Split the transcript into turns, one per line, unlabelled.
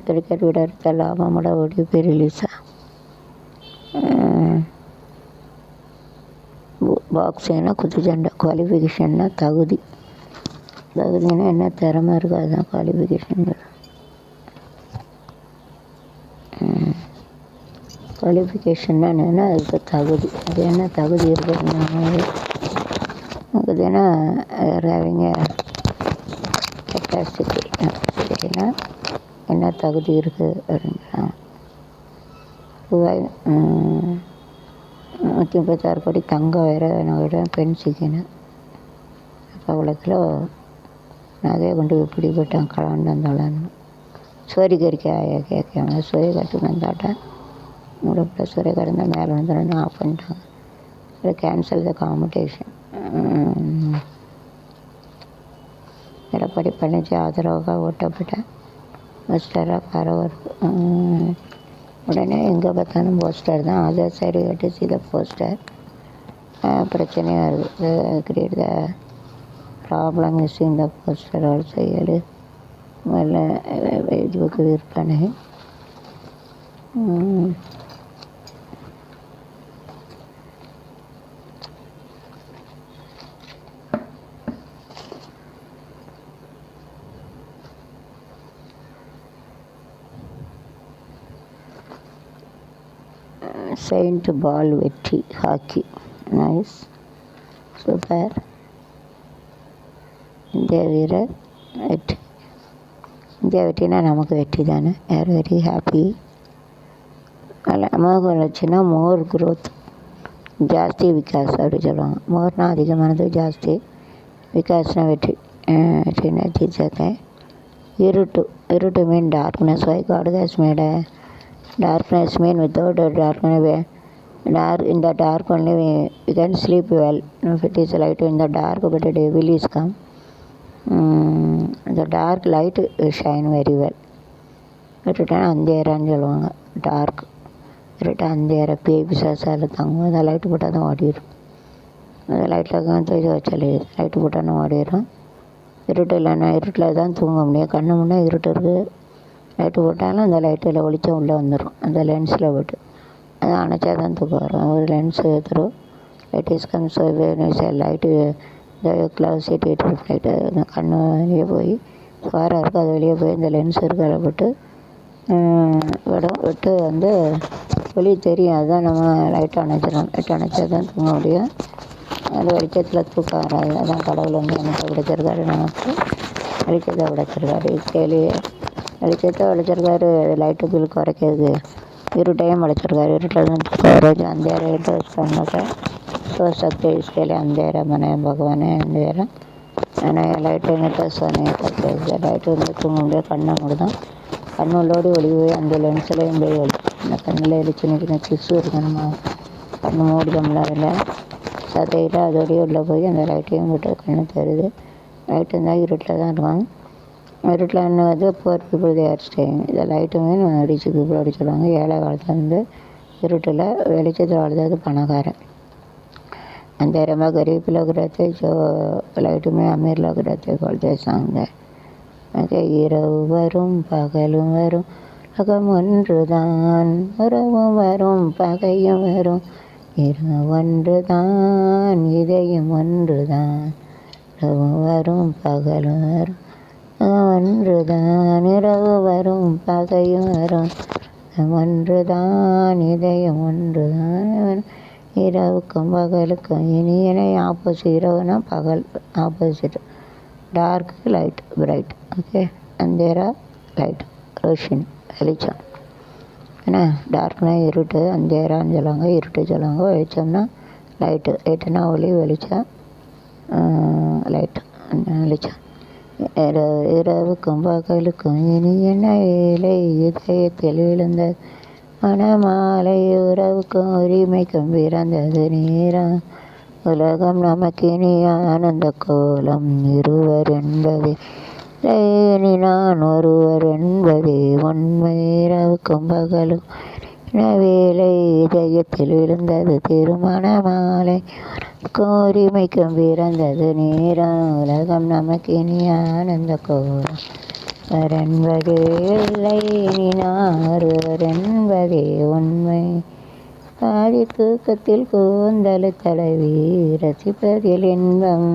Cricket വിടരുത്തല്ല നമ്മുടെ OTP റിലീസാണ്. பாக்ஸிங்னா குத்துச்சண்டை, குவாலிஃபிகேஷன்னா தகுதினா என்ன திறமை இருக்குது அதுதான் குவாலிஃபிகேஷன். குவாலிஃபிகேஷன்னா என்னென்னா அதுக்கு தகுதி, அது என்ன தகுதி இருக்குதுன்னா அதுனா ஹேவிங் கெப்பாசிட்டி. சரின்னா என்ன தகுதி இருக்குது அப்படின்னா 136 கோடி தங்கம் வேறு நகையோட பெண் சிக்கினேன். அப்போ அவ்வளோ கிலோ நகையை கொண்டு எப்படி போயிட்டான் கலாண்டு வந்தாலும் சூரியகரிக்க கேட்காங்க. சூரிய கட்டு வந்தாட்டேன் உங்களை சூரிய கடந்தால் மேலே வந்துடும் ஆஃப் பண்ணிட்டாங்க. அது cancel the competition. Edappadi Palaniswami ஆதரவாக ஓட்டப்பட்டேன். போஸ்டராக பரவருக்கு உடனே எங்கே பார்த்தாலும் போஸ்டர் தான். அதர் சைடு கட்டு சீத போஸ்டர் பிரச்சனையாக இருக்குது. Create the problem missing the poster also. 7 Facebook விற்பனை. செயின்ட் பால் வெற்றி ஹாக்கி. Nice, super. இந்திய வீரர் வெற்றி. இந்தியா வெற்றினா நமக்கு வெற்றி தானே. யார் வெரி ஹாப்பி. நமக்கு வச்சுன்னா மோர் க்ரோத் ஜாஸ்தி விகாஸ் அப்படி சொல்லுவாங்க. மோர்னால் அதிகமானது, ஜாஸ்தி விகாஸ்னால் வெற்றி. வெற்றினா ஜெயிச்சேன். இருட்டு மீன் darkness. Why god has made a darkness mean without a darkness. In the dark only we can sleep well. If it is light in the dark, but a devil is come. The dark light shine very well. இருட்டான அந்தேரான்னு சொல்லுவாங்க. Dark இருட்டா அந்தேர பேய் பிசாசால் தாங்குவோம். அதை light போட்டால் தான் ஓடிடும். அதை லைட்டில் தூக்கி வச்சாலே லைட்டு போட்டால் ஓடிடும். இருட்டு இல்லைன்னா இருட்டில் தான் தூங்க முடியும். கண்ணு முன்னே இருட்டு இருக்குது. லைட்டு போட்டாலும் அந்த லைட்டில் வெளிச்சம் உள்ளே வந்துடும். அந்த லென்ஸில் போட்டு அதை அணைச்சா தான் தூக்கம் வரும். ஒரு lens through light is come. So light இந்த க்ளவுஸ் சீட் லைட்டு அந்த கண்ணு வெளியே போய் ஸ்வாராக இருக்குது. அது வெளியே போய் இந்த லென்ஸ் இருக்குது அதை போட்டு விட்டு வந்து வெளியே தெரியும். அதுதான் நம்ம லைட்டை அணைச்சிடும். லைட்டை அணைச்சா தான் தூங்க முடியும். அது வெளிச்சத்தில் தூக்கம் வராது. அதான் கடவுள் வந்து எனக்கு விடைச்சிருக்காரு. நமக்கு வெளிச்சத்தை விடைச்சிருக்காரு. கேள்வியே வெளிச்சத்தை விளைச்சிருக்காரு. லைட்டு பில் குறைக்கிறது. இருட்டையும் விளைச்சிருக்காரு. இருட்டில் தான் குறைச்சி அந்தேர இருட்டு வச்சுட்டாங்க. ஸோ சக்தி இஸ்கேலே அந்தேர மனைய பகவானே அந்தேரம் ஆனால் லைட்டு சொன்னேன். லைட்டு வந்து தூங்க முடியாது. கண்ணை மூடுதான். கண்ணு உள்ளோடி ஒளி போய் அந்த லென்ஸ்லேயும் போய் ஒளி. அந்த கண்ணில் சின்ன சின்ன கிஸ்ஸு இருக்குது. நம்ம கண்ணு மூடிதோம்ல அதில் சதையில் அதோடய உள்ளே போய் அந்த லைட்டையும் விட்டு கண்ணு தருது. லைட்டு இருந்தால் இருட்டில் தான் இருக்கும். இருட்டில் என்ன வந்து poor people they are staying. இதை லைட்டுமே ரிச் பீப்புள் அப்படி சொல்லுவாங்க. ஏழை காலத்தில் வந்து இருட்டில் வெளிச்சத்தில் வாழ்ந்தது பணக்காரன். अंधेरे में गरीब लोग रहते जो लाइट में अमीर लोग रहते बोलते सांग இரவு வரும் பகலும் வரும் உலகம் ஒன்றுதான். உறவும் வரும் பகையும் வரும் இரவு ஒன்றுதான் இதயம் ஒன்றுதான். இரவு வரும் பகலும் வரும் ஒன்றுதான். இரவு வரும் பகையும் வரும் ஒன்றுதான் இதயம் ஒன்றுதான். இரவுக்கும் பகலுக்கும் இனியனை ஆப்போசிட். இரவுனா பகல் opposite. Dark light bright. Okay. அந்தேரா லைட் ரோஷினி வெளிச்சம். ஏன்னா டார்க்னா இருட்டு, அந்தேரான்னு சொல்லுவாங்க. இருட்டு சொல்லுவாங்க. வெளிச்சம்னா லைட்டு. லைட்டுனா ஒளி, வெளிச்சம் லைட்டு வெளிச்சம். இரவுக்கும் பகலுக்கும் இனியன வேலை இதயத்தில் விழுந்தது மணமாலை. உறவுக்கும் உரிமைக்கும் பிறந்தது நேரம். உலகம் நமக்கு இனி ஆனந்த கோலம். இருவர் என்பதே இனி நான் ஒருவர் என்பதே உண்மை. இரவுக்கும் பகலும் வேலை இதயத்தில் விழுந்தது திருமண மாலை. உரிமைக்கும் பிறந்தது நேரம். உலகம் நமக்கு இனி ஆனந்த கோலம். வரன்பதே இல்லை இனினார் என்பதே உண்மை. பாதி தூக்கத்தில் கூந்தல் தடவி ரசிப்பதில் இன்பம்